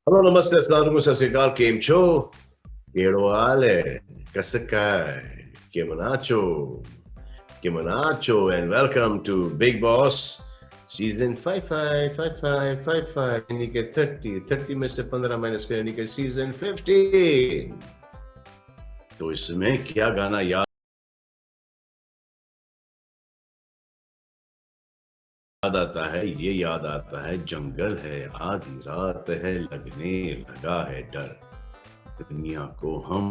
Halo, namaste, assalamualaikum, sat sri akal, કેમ છો? કેળો હાલે? Kasakai? Kemanacho? Kemanacho? And welcome to Big Boss Season 55, 55, 55, यानी कि 30 में से 15 माइनस करें, यानी कि Season 15। तो इसमें क्या गाना याद आता है? ये याद आता है, जंगल है, आधी रात है, लगने लगा है डर। दुनिया को हम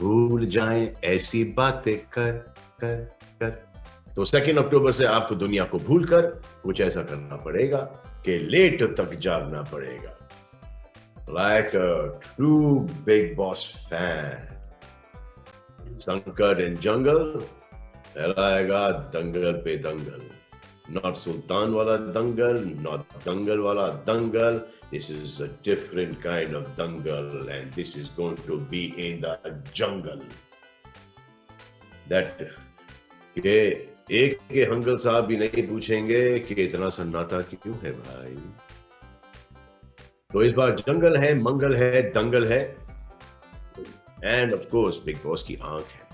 भूल जाएं, ऐसी बातें कर कर कर। तो 2 अक्टूबर से आपको दुनिया को भूलकर कुछ ऐसा करना पड़ेगा कि लेट तक जागना पड़ेगा। Like a true big boss fan, संकट इन जंगल फैलाएगा दंगल पे दंगल। नॉट सुल्तान वाला दंगल, नॉट दंगल वाला दंगल। This is a different kind of dangal, and this is going to be in the jungle. That के एक के हंगल साहब भी नहीं पूछेंगे कि इतना सन्नाटा क्यों है भाई। तो इस बार जंगल है, मंगल है, दंगल है, end of course big boss की आंख है।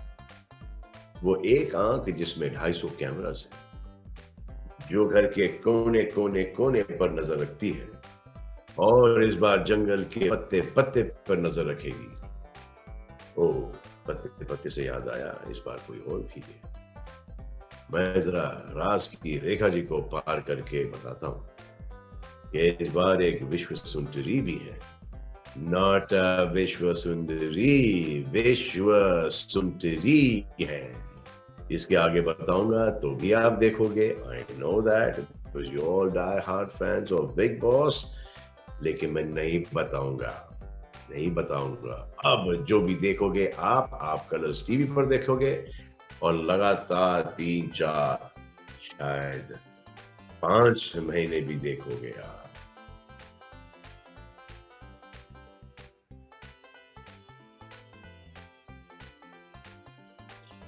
वो एक आंख जिसमें 250 कैमरास है, जो घर के कोने कोने कोने पर नजर रखती है, और इस बार जंगल के पत्ते पत्ते पर नजर रखेगी। ओ, पत्ते पत्ते से याद आया, इस बार कोई और भी है। मैं जरा राज की रेखा जी को पार करके बताता हूँ कि इस बार एक विश्व सुंदरी भी है। नॉट विश्व सुंदरी, विश्व सुंदरी है। इसके आगे बताऊंगा तो भी आप देखोगे। I know that because you all die hard fans of Bigg Boss, लेकिन मैं नहीं बताऊंगा, नहीं बताऊंगा। अब जो भी देखोगे आप कलर्स टीवी पर देखोगे, और लगातार 3, 4, शायद 5 महीने भी देखोगे आप।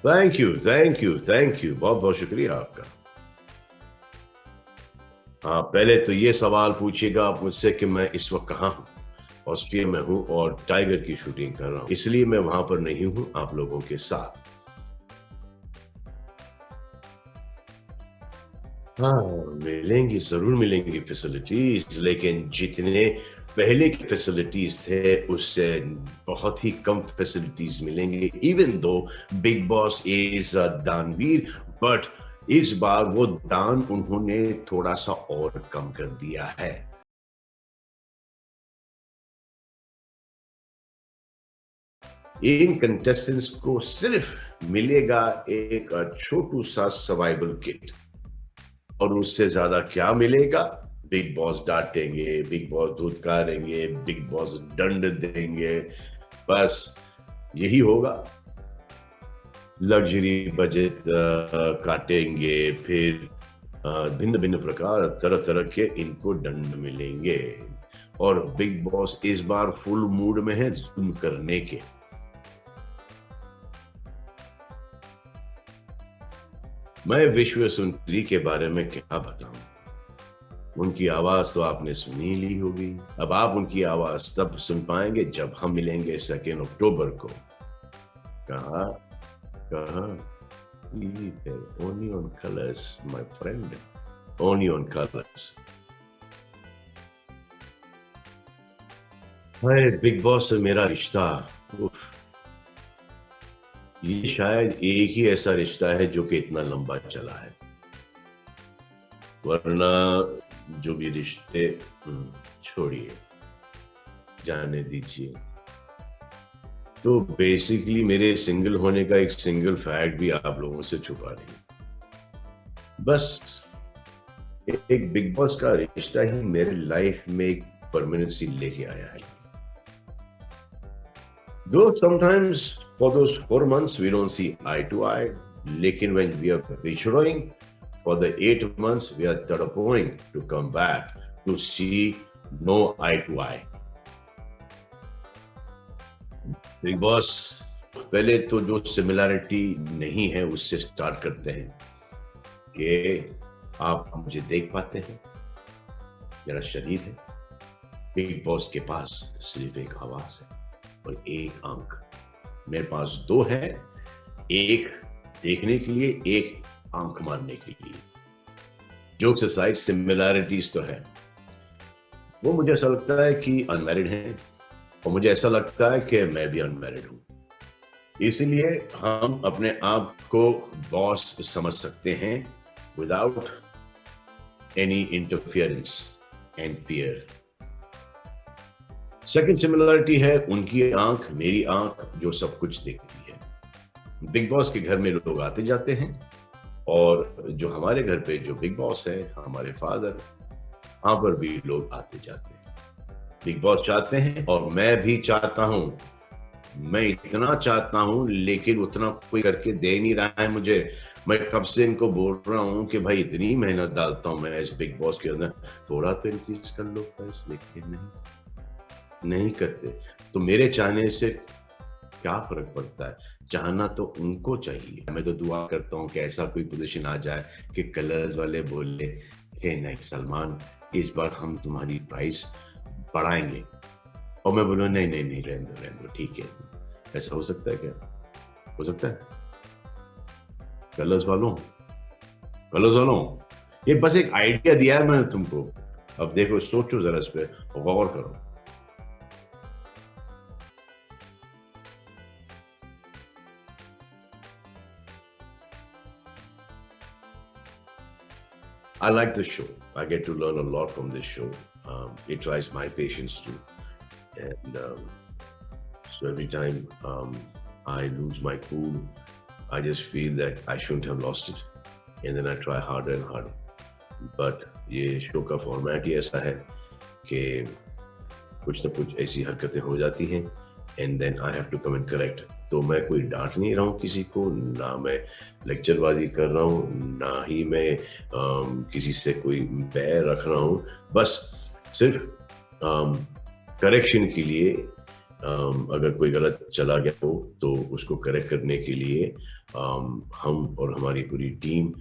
Thank you, thank you, thank you, बहुत बहुत शुक्रिया आपका। हाँ, पहले तो ये सवाल पूछिएगा आप मुझसे कि मैं इस वक्त कहाँ हूँ। ऑस्ट्रिया में हूँ और टाइगर की शूटिंग कर रहा हूँ, इसलिए मैं वहां पर नहीं हूँ आप लोगों के साथ। हाँ, मिलेंगी, ज़रूर मिलेंगी फैसिलिटीज़, लेकिन जितने पहले की फैसिलिटीज़ थे, उससे बहुत ही कम फैसिलिटीज़ मिलेंगी। Even though big boss is दानवीर, बट इस बार वो दान उन्होंने थोड़ा-सा और कम कर दिया है। इन कंटेस्टेंट्स को सिर्फ मिलेगा एक छोटू-सा सर्वाइवल किट, और उससे ज्यादा क्या मिलेगा? बिग बॉस डांटेंगे, बिग बॉस धुतकारेंगे, बिग बॉस दंड देंगे, बस यही होगा। लग्जरी बजट काटेंगे, फिर भिन्न भिन्न प्रकार तरह तरह के इनको दंड मिलेंगे। और बिग बॉस इस बार फुल मूड में है जुल्म करने के। मैं विश्व सुंदरी के बारे में क्या बताऊं? उनकी आवाज तो आपने सुनी ली होगी। अब आप उनकी आवाज तब सुन पाएंगे जब हम मिलेंगे 2 अक्टूबर को। कहा, कहा? ठीक है, only on colours my friend, only on colours. Hi, big boss से मेरा रिश्ता, उफ, ये शायद एक ही ऐसा रिश्ता है जो कि इतना लंबा चला है, वरना जो भी रिश्ते, छोड़िए, जाने दीजिए। तो बेसिकली मेरे सिंगल होने का एक सिंगल फैक्ट भी आप लोगों से छुपा रही है। बस एक बिग बॉस का रिश्ता ही मेरे लाइफ में एक परमानेंसी लेके आया है। Though sometimes for those 4 months we don't see eye to eye, लेकिन when we are maturing, for the 8 months we are at a point to come back to see no eye to eye. Big boss, पहले तो जो similarity नहीं है उससे start करते हैं कि आप मुझे देख पाते हैं, मेरा शरीर है, बिग बॉस के पास सिर्फ एक आवाज है और एक आंख। मेरे पास दो है, एक देखने के लिए, एक आंख मारने के लिए। जोक्स असाइड, सिमिलैरिटीज तो है। वो मुझे ऐसा लगता है कि अनमैरिड हैं और मुझे ऐसा लगता है कि मैं भी अनमैरिड हूं। इसलिए हम अपने आप को बॉस समझ सकते हैं without any interference and fear. Second similarity है उनकी आंख, मेरी आंख जो सब कुछ देखती है। बिग बॉस के घर में लोग आते जाते हैं और जो हमारे घर पे जो बिग बॉस है, हमारे फादर, वहां पर भी लोग आते जाते हैं। बिग बॉस चाहते हैं और मैं भी चाहता हूं। मैं इतना चाहता हूं लेकिन उतना कोई करके दे नहीं रहा है मुझे। मैं कब से इनको बोल रहा हूं कि भाई इतनी मेहनत डालता हूं मैं इस बिग बॉस के अंदर, थोड़ा तो इंक्रीज कर लो प्राइस, लेकिन नहीं करते। तो मेरे चाहने से क्या फर्क पड़ता है? चाहना तो उनको चाहिए। मैं तो दुआ करता हूँ कि ऐसा कोई पोजीशन आ जाए कि कलर्स वाले बोले कि नहीं सलमान, इस बार हम तुम्हारी प्राइस बढ़ाएंगे, और मैं बोलूँ नहीं नहीं नहीं, रहने दो ठीक है। ऐसा हो सकता है क्या? हो सकता है? कलर्स वालों, ये बस एक आइडिया दिया है मैंने तुमको। अब देखो, सोचो जरा इस पे, गौर करो। I like the show. I get to learn a lot from this show. It tries my patience too. And so every time I lose my cool, I just feel that I shouldn't have lost it. And then I try harder and harder. But ये show का format ही ऐसा है कि कुछ ना कुछ ऐसी हरकतें हो जाती हैं and then I have to come and correct. तो मैं कोई डांट नहीं रहा हूँ किसी को, ना मैं लेक्चरबाजी कर रहा हूँ, ना ही मैं किसी से कोई बैर रख रहा हूँ। बस सिर्फ करेक्शन के लिए, अगर कोई गलत चला गया हो तो उसको करेक्ट करने के लिए हम और हमारी पूरी टीम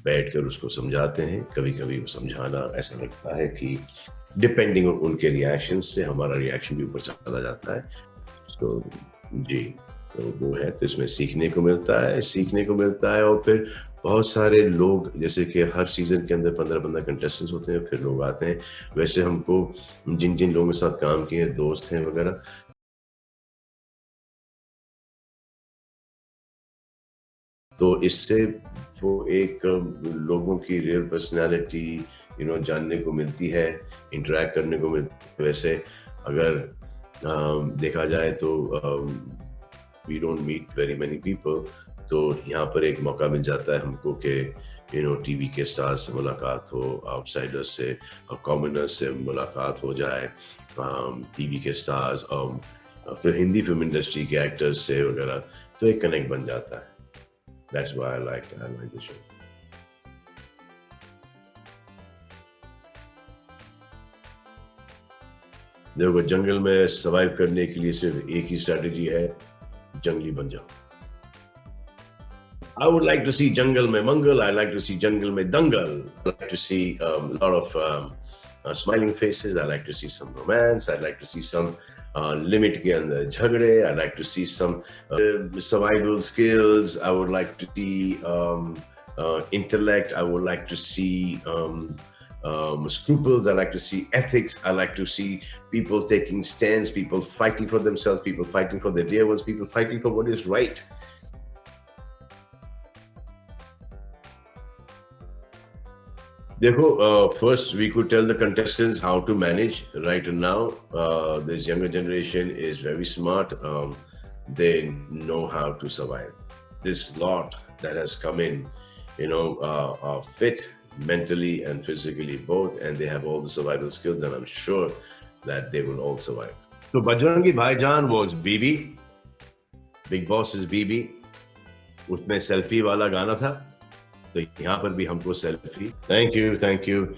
बैठकर उसको समझाते हैं। कभी कभी वो समझाना ऐसा लगता है कि डिपेंडिंग ऑन उनके रिएक्शन से हमारा रिएक्शन भी ऊपर चला जाता है। तो जी, तो वो है, तो इसमें सीखने को मिलता है। और फिर बहुत सारे लोग, जैसे कि हर सीजन के अंदर 15-15 कंटेस्टेंट्स होते हैं, फिर लोग आते हैं। वैसे हमको जिन जिन लोगों के साथ काम किए, दोस्त हैं वगैरह, तो इससे वो एक लोगों की रियल पर्सनालिटी जानने को मिलती है, इंटरेक्ट करने को मिलती है। वैसे अगर देखा जाए तो we don't meet very many people, तो यहाँ पर एक मौका मिल जाता है हमको कि टीवी के स्टार्स से मुलाकात हो, आउटसाइडर्स से, कॉमनर्स से मुलाकात हो जाए, टीवी के स्टार्स और फिर हिंदी फिल्म इंडस्ट्री के एक्टर्स से वगैरह, तो एक कनेक्ट बन जाता है। That's why I like the show. देखो, जंगल में सर्वाइव करने के लिए सिर्फ एक ही स्ट्रेटजी है, जंगली बन जाओ। I would like to see jungle में मंगल, I like to see jungle में दंगल, I like to see a lot of smiling faces, I like to see some romance, I like to see some limit के अंदर झगड़े, I like to see some survival skills, I would like to see intellect, I would like to see scruples, I like to see ethics, I like to see people taking stands, people fighting for themselves, people fighting for their dear ones, people fighting for what is right. देखो, first we could tell the contestants how to manage. Right now, this younger generation is very smart. They know how to survive. This lot that has come in, are fit mentally and physically both, and they have all the survival skills, and I'm sure that they will all survive. So Bajrangi Bhaijaan was BB. Big Boss is BB. उसमें selfie वाला गाना था, तो यहाँ पर भी हमको selfie. Thank you.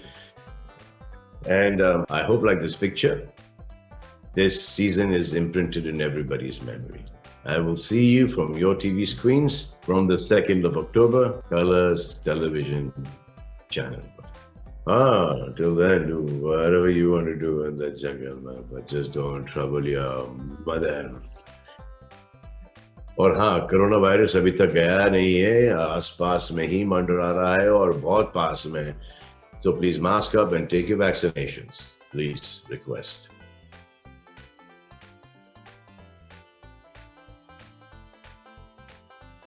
And I hope like this picture. This season is imprinted in everybody's memory. I will see you from your TV screens from the 2nd of October, Colors Television Channel. Till then, do whatever you want to do in the jungle, man, but just don't trouble your mother. और हाँ, corona virus अभी तक गया नहीं है, आस-पास में ही मंडरा रहा है और बहुत पास में है. So please mask up and take your vaccinations. Please request.